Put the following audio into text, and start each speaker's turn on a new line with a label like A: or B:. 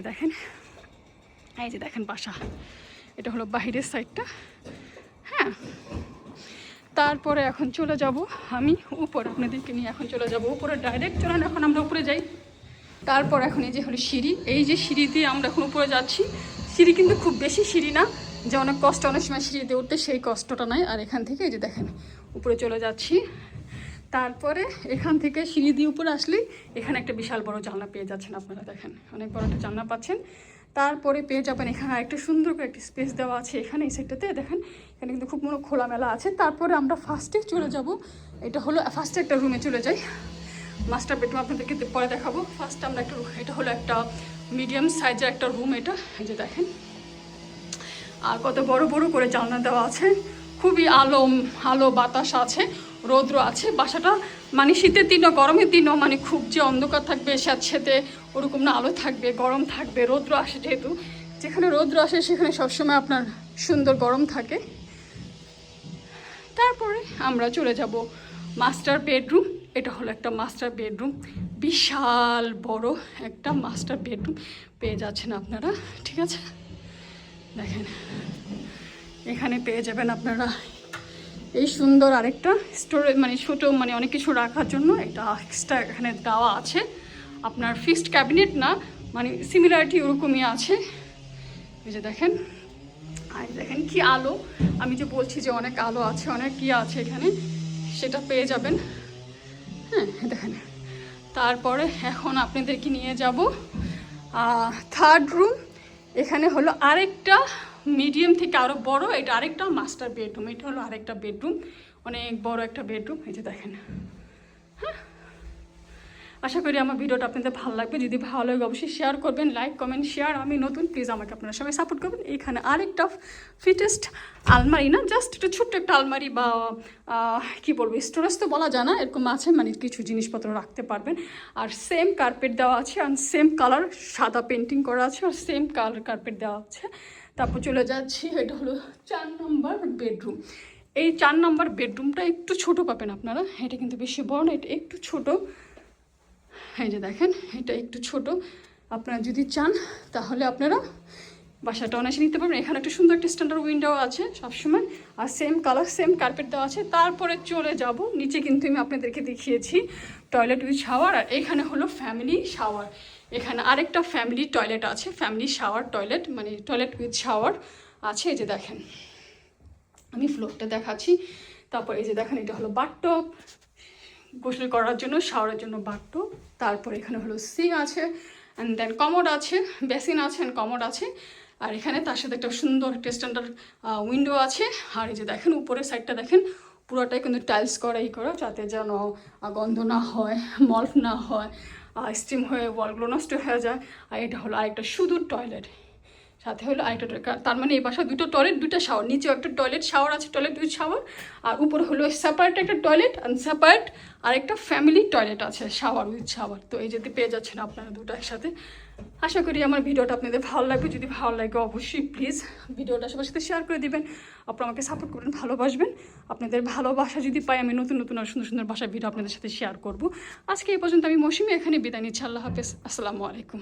A: দেখেন, এই যে দেখেন বাসা, এটা হলো বাহিরের সাইডটা। হ্যাঁ, তারপরে এখন চলে যাব আমি উপর, আপনাদেরকে নিয়ে এখন চলে যাব উপরে ডাইরেক্ট। চলেন এখন আমরা উপরে যাই। তারপর এখন এই যে হলো সিঁড়ি, এই যে সিঁড়ি দিয়ে আমরা এখন উপরে যাচ্ছি। সিঁড়ি কিন্তু খুব বেশি সিঁড়ি না যে অনেক কষ্ট, অনেক সময় সিঁড়ি দিয়ে উঠতে সেই কষ্টটা নাই। আর এখান থেকে এই যে দেখেন উপরে চলে যাচ্ছি। তারপরে এখান থেকে সিঁড়ি দিয়ে উপরে আসলেই এখানে একটা বিশাল বড় জানলা পেয়ে যাচ্ছেন আপনারা। দেখেন অনেক বড় একটা জানলা পাচ্ছেন। তারপরে পেয়ে যাবেন এখানে আরেকটা সুন্দর করে একটা স্পেস দেওয়া আছে এখানে, এই সাইডটাতে দেখেন এখানে কিন্তু খুব মনে খোলামেলা আছে। তারপরে আমরা ফার্স্টে চলে যাব, এটা হলো ফার্স্টে একটা রুমে চলে যাই। মাস্টার বেডরুম আপনাদেরকে পরে দেখাবো। ফার্স্ট আমরা একটা, এটা হলো একটা মিডিয়াম সাইজের একটা রুম এটা, এই যে দেখেন। আর কত বড় বড় করে জানলা দেওয়া আছে, খুবই আলো বাতাস আছে, রৌদ্র আছে। বাসাটা মানে শীতের দিনও গরমের দিনও মানে খুব যে অন্ধকার থাকবে স্যাঁতস্যাঁতে ওরকম না, আলো থাকবে, গরম থাকবে, রৌদ্র আসে যেহেতু, যেখানে রৌদ্র আসে সেখানে সবসময় আপনার সুন্দর গরম থাকে। তারপরে আমরা চলে যাব মাস্টার বেডরুম। এটা হলো একটা মাস্টার বেডরুম, বিশাল বড় একটা মাস্টার বেডরুম পেয়ে যাচ্ছেন আপনারা। ঠিক আছে, দেখেন এখানে পেয়ে যাবেন আপনারা এই সুন্দর আরেকটা স্টোরেজ, মানে ছোটো মানে অনেক কিছু রাখার জন্য একটা এক্সট্রা এখানে দেওয়া আছে। আপনার ফিক্সড ক্যাবিনেট না, মানে সিমিলারিটি ওরকমই আছে। এই যে দেখেন, আর দেখেন কি আলো, আমি যে বলছি যে অনেক আলো আছে, অনেক কি আছে এখানে, সেটা পেয়ে যাবেন। হ্যাঁ দেখেন, তারপরে এখন আপনাদেরকে নিয়ে যাব থার্ড রুম। এখানে হলো আরেকটা মিডিয়াম থেকে আরও বড়, এটা আরেকটা মাস্টার বেডরুম। এটা হলো আরেকটা বেডরুম, অনেক বড় একটা বেডরুম। এই যে দেখেন। হ্যাঁ, আশা করি আমার ভিডিওটা আপনাদের ভালো লাগবে। যদি ভালো লাগে অবশ্যই শেয়ার করবেন, লাইক কমেন্ট শেয়ার। আমি নতুন, প্লিজ আমাকে আপনারা সবাই সাপোর্ট করবেন। এখানে আরেকটা ফিটেস্ট আলমারি না, জাস্ট একটা ছোট্ট একটা আলমারি বা কী বলবো, স্টোরেজ তো বলা যায় না, এরকম আছে, মানে কিছু জিনিসপত্র রাখতে পারবেন। আর সেম কার্পেট দেওয়া আছে, আর সেম কালার সাদা পেন্টিং করা আছে, আর সেম কালার কার্পেট দেওয়া আছে। তারপর চলে যাচ্ছি, এটা হলো 4 নম্বর বেডরুম। এই 4 নম্বর বেডরুমটা একটু ছোট পাবেন আপনারা, এটা কিন্তু বেশি বড় না, এটা একটু ছোট। এই যে দেখেন, এটা একটু ছোট। আপনারা যদি চান তাহলে আপনারা বাসাটা অনায়াসে নিতে পারবেন। এখানে একটা সুন্দর একটা স্ট্যান্ডার্ড উইন্ডো আছে সবসময়, আর সেম কালার সেম কার্পেট দেওয়া আছে। তারপরে চলে যাব নিচে, কিন্তু আমি আপনাদেরকে দেখিয়েছি টয়লেট উইথ শাওয়ার। আর এখানে হলো ফ্যামিলি শাওয়ার। এখানে আরেকটা ফ্যামিলি টয়লেট আছে, ফ্যামিলি শাওয়ার টয়লেট, মানে টয়লেট উইথ শাওয়ার আছে। এই যে দেখেন, আমি ফ্লোরটা দেখাচ্ছি। তারপর এই যে দেখেন, এটা হলো বাথটব, গোসল করার জন্য, শাওয়ারের জন্য বাথটব। তারপর এখানে হলো সিঙ্ক আছে, অ্যান্ড দেন কমোড আছে, বেসিন আছে অ্যান্ড কমোড আছে। আর এখানে তার সাথে একটা সুন্দর একটা স্ট্যান্ডার্ড উইন্ডো আছে। আর এই যে দেখেন উপরের সাইডটা দেখেন, পুরোটাই কিন্তু টাইলস করা যাতে যেন গন্ধ না হয়, মল্ফ না হয়, স্টিম হয়ে ওয়ালগুলো নষ্ট হয়ে যায়। আর এটা হলো আরেকটা শুধু টয়লেট, সাথে হলো আরেকটা, তার মানে এই বাসায় দুটো টয়লেট, দুটো শাওয়ার, নিচেও একটা টয়লেট শাওয়ার আছে, টয়লেট উইথ শাওয়ার। আর উপরে হলো সেপারেট একটা টয়লেট অ্যান্ড সেপারেট আরেকটা ফ্যামিলি টয়লেট আছে, শাওয়ার উইথ শাওয়ার। তো এই যদি পেয়ে যাচ্ছেন আপনারা দুটো একসাথে। আশা করি আমার ভিডিওটা আপনাদের ভালো লাগবে। যদি ভালো লাগে অবশ্যই প্লিজ ভিডিওটা সবার সাথে শেয়ার করে দিবেন। আপনারা আমাকে সাপোর্ট করবেন, ভালোবাসবেন। আপনাদের ভালোবাসা যদি পাই, আমি নতুন নতুন আর সুন্দর সুন্দর বাসার ভিডিও আপনাদের সাথে শেয়ার করব। আজকে এই পর্যন্ত আমি মৌসুমি এখানে বিদায় নিচ্ছি। আল্লাহ হাফেজ, আসসালামু আলাইকুম।